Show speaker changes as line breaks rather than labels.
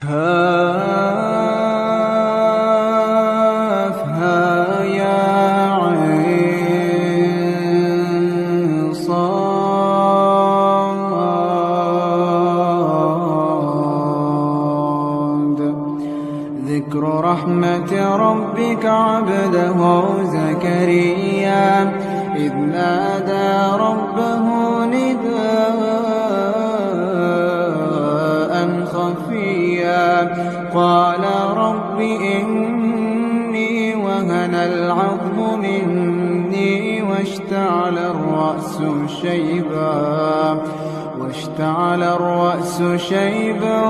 هايا عين صاد ذكر رحمة ربك عبده زكريا إذ نادى ربه نداء خفيا قال رب إني وهن العظم مني واشتعل الرأس شيبا